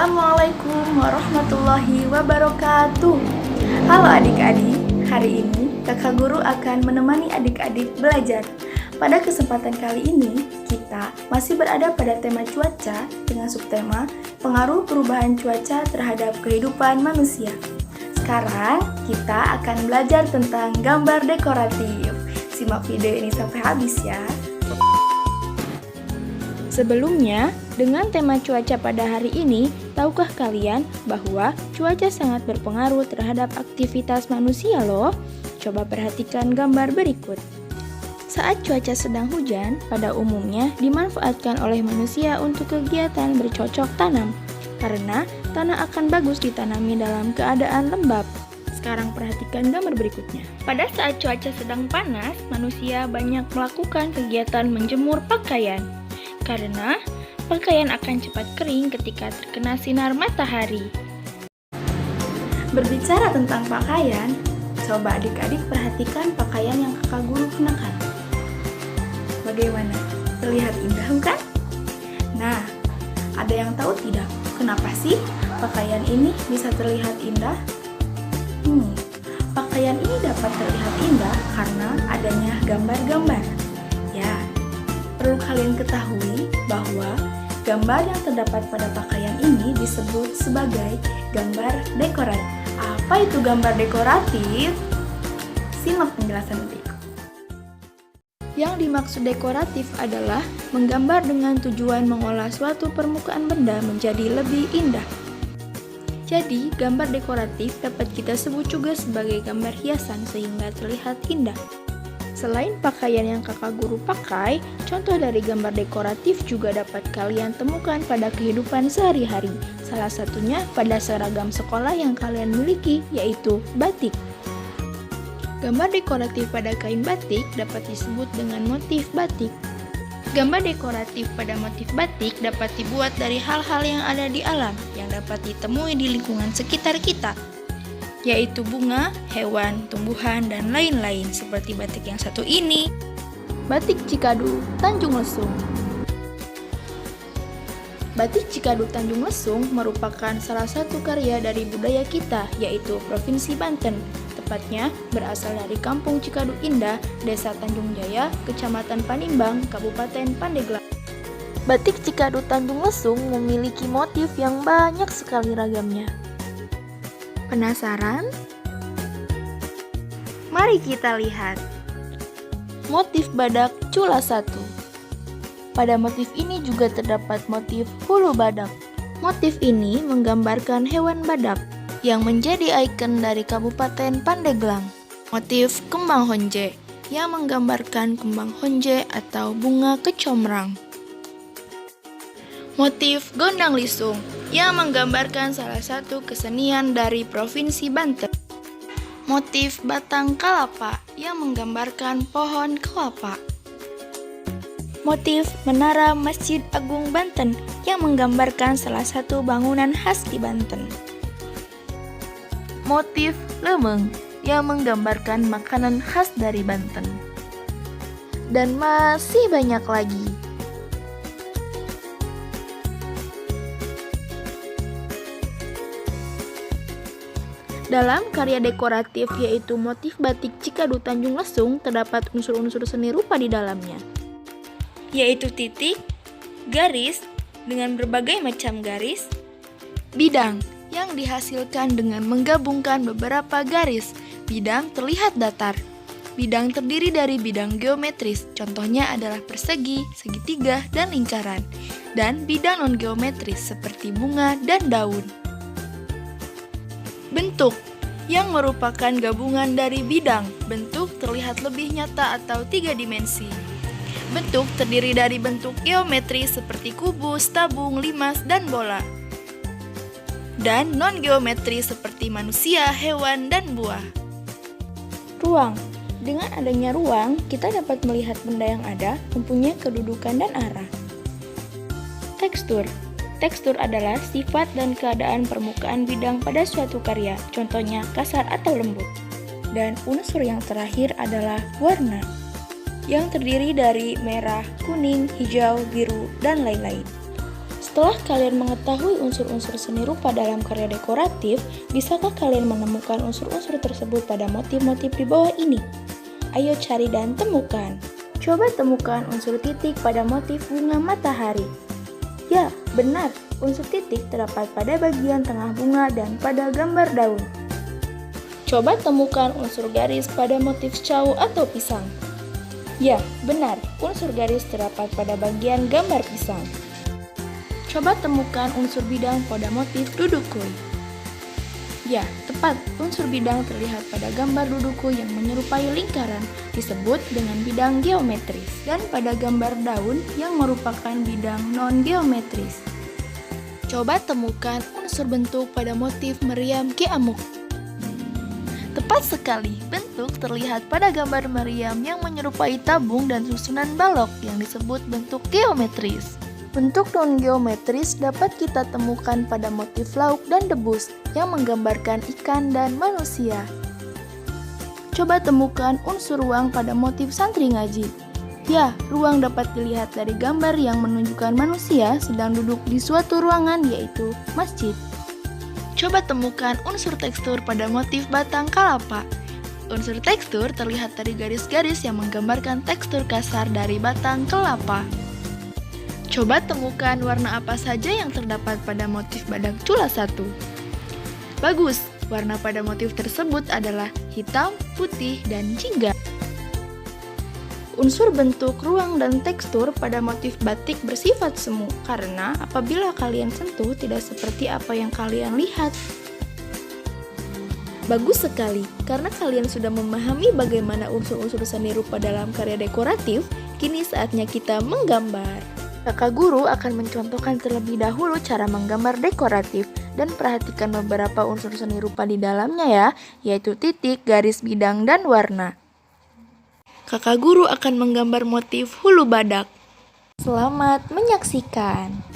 Assalamualaikum warahmatullahi wabarakatuh. Halo adik-adik, hari ini kakak guru akan menemani adik-adik belajar. Pada kesempatan kali ini, kita masih berada pada tema cuaca dengan subtema pengaruh perubahan cuaca terhadap kehidupan manusia. Sekarang kita akan belajar tentang gambar dekoratif. Simak video ini sampai habis ya. Sebelumnya, dengan tema cuaca pada hari ini, tahukah kalian bahwa cuaca sangat berpengaruh terhadap aktivitas manusia loh? Coba perhatikan gambar berikut. Saat cuaca sedang hujan, pada umumnya dimanfaatkan oleh manusia untuk kegiatan bercocok tanam, karena tanah akan bagus ditanami dalam keadaan lembab. Sekarang perhatikan gambar berikutnya. Pada saat cuaca sedang panas, manusia banyak melakukan kegiatan menjemur pakaian, karena pakaian akan cepat kering ketika terkena sinar matahari. Berbicara tentang pakaian, coba adik-adik perhatikan pakaian yang kakak guru kenakan. Bagaimana? Terlihat indah bukan? Nah, ada yang tahu tidak? Kenapa sih pakaian ini bisa terlihat indah? Pakaian ini dapat terlihat indah karena adanya gambar-gambar. Ya, perlu kalian ketahui bahwa gambar yang terdapat pada pakaian ini disebut sebagai gambar dekoratif. Apa itu gambar dekoratif? Simak penjelasan berikut. Yang dimaksud dekoratif adalah menggambar dengan tujuan mengolah suatu permukaan benda menjadi lebih indah. Jadi, gambar dekoratif dapat kita sebut juga sebagai gambar hiasan sehingga terlihat indah. Selain pakaian yang kakak guru pakai, contoh dari gambar dekoratif juga dapat kalian temukan pada kehidupan sehari-hari. Salah satunya pada seragam sekolah yang kalian miliki, yaitu batik. Gambar dekoratif pada kain batik dapat disebut dengan motif batik. Gambar dekoratif pada motif batik dapat dibuat dari hal-hal yang ada di alam, yang dapat ditemui di lingkungan sekitar kita, yaitu bunga, hewan, tumbuhan, dan lain-lain seperti batik yang satu ini, Batik Cikadu Tanjung Lesung. Batik Cikadu Tanjung Lesung merupakan salah satu karya dari budaya kita, yaitu Provinsi Banten. Tepatnya berasal dari Kampung Cikadu Indah, Desa Tanjung Jaya, Kecamatan Panimbang, Kabupaten Pandeglang. Batik Cikadu Tanjung Lesung memiliki motif yang banyak sekali ragamnya. Penasaran? Mari kita lihat. Motif badak Cula 1. Pada motif ini juga terdapat motif hulu badak. Motif ini menggambarkan hewan badak yang menjadi ikon dari Kabupaten Pandeglang. Motif kembang honje yang menggambarkan kembang honje atau bunga kecombrang. Motif gondang lisung yang menggambarkan salah satu kesenian dari Provinsi Banten. Motif batang kalapa yang menggambarkan pohon kelapa. Motif menara Masjid Agung Banten yang menggambarkan salah satu bangunan khas di Banten. Motif lemeng yang menggambarkan makanan khas dari Banten. Dan masih banyak lagi. Dalam karya dekoratif yaitu motif batik Cikadu Tanjung Lesung terdapat unsur-unsur seni rupa di dalamnya, yaitu titik, garis dengan berbagai macam garis, bidang yang dihasilkan dengan menggabungkan beberapa garis. Bidang terlihat datar. Bidang terdiri dari bidang geometris, contohnya adalah persegi, segitiga, dan lingkaran. Dan bidang non-geometris seperti bunga dan daun. Bentuk yang merupakan gabungan dari bidang. Bentuk terlihat lebih nyata atau 3 dimensi. Bentuk terdiri dari bentuk geometris seperti kubus, tabung, limas, dan bola. Dan non-geometri seperti manusia, hewan, dan buah. Ruang. Dengan adanya ruang, kita dapat melihat benda yang ada mempunyai kedudukan dan arah. Tekstur. Tekstur adalah sifat dan keadaan permukaan bidang pada suatu karya, contohnya kasar atau lembut. Dan unsur yang terakhir adalah warna, yang terdiri dari merah, kuning, hijau, biru, dan lain-lain. Setelah kalian mengetahui unsur-unsur seni rupa dalam karya dekoratif, bisakah kalian menemukan unsur-unsur tersebut pada motif-motif di bawah ini? Ayo cari dan temukan. Coba temukan unsur titik pada motif bunga matahari. Ya, benar, unsur titik terdapat pada bagian tengah bunga dan pada gambar daun. Coba temukan unsur garis pada motif cau atau pisang. Ya, benar, unsur garis terdapat pada bagian gambar pisang. Coba temukan unsur bidang pada motif dudukui. Ya, tepat, unsur bidang terlihat pada gambar duduku yang menyerupai lingkaran, disebut dengan bidang geometris, dan pada gambar daun yang merupakan bidang non-geometris. Coba temukan unsur bentuk pada motif meriam keamuk. Tepat sekali, bentuk terlihat pada gambar meriam yang menyerupai tabung dan susunan balok yang disebut bentuk geometris. Bentuk non-geometris dapat kita temukan pada motif lauk dan debus yang menggambarkan ikan dan manusia. Coba temukan unsur ruang pada motif santri ngaji. Ya, ruang dapat dilihat dari gambar yang menunjukkan manusia sedang duduk di suatu ruangan, yaitu masjid. Coba temukan unsur tekstur pada motif batang kalapa. Unsur tekstur terlihat dari garis-garis yang menggambarkan tekstur kasar dari batang kelapa. Coba temukan warna apa saja yang terdapat pada motif badak cula 1. Bagus, warna pada motif tersebut adalah hitam, putih, dan jingga. Unsur bentuk, ruang, dan tekstur pada motif batik bersifat semu, karena apabila kalian sentuh tidak seperti apa yang kalian lihat. Bagus sekali, karena kalian sudah memahami bagaimana unsur-unsur seni rupa dalam karya dekoratif, kini saatnya kita menggambar. Kakak guru akan mencontohkan terlebih dahulu cara menggambar dekoratif dan perhatikan beberapa unsur seni rupa di dalamnya ya, yaitu titik, garis bidang, dan warna. Kakak guru akan menggambar motif hulu badak. Selamat menyaksikan.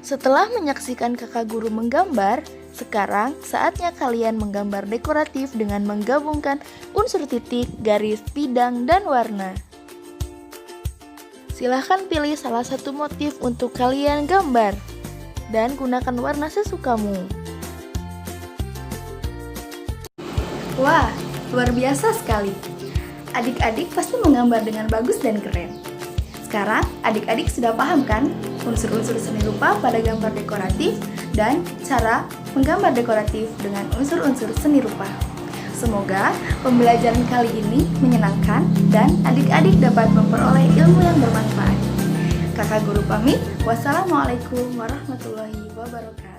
Setelah menyaksikan kakak guru menggambar, sekarang saatnya kalian menggambar dekoratif dengan menggabungkan unsur titik, garis, bidang, dan warna. Silahkan pilih salah satu motif untuk kalian gambar dan gunakan warna sesukamu. Wah, luar biasa sekali! Adik-adik pasti menggambar dengan bagus dan keren. Sekarang, adik-adik sudah paham kan unsur-unsur seni rupa pada gambar dekoratif dan cara menggambar dekoratif dengan unsur-unsur seni rupa. Semoga pembelajaran kali ini menyenangkan dan adik-adik dapat memperoleh ilmu yang bermanfaat. Kakak guru pamit, wassalamualaikum warahmatullahi wabarakatuh.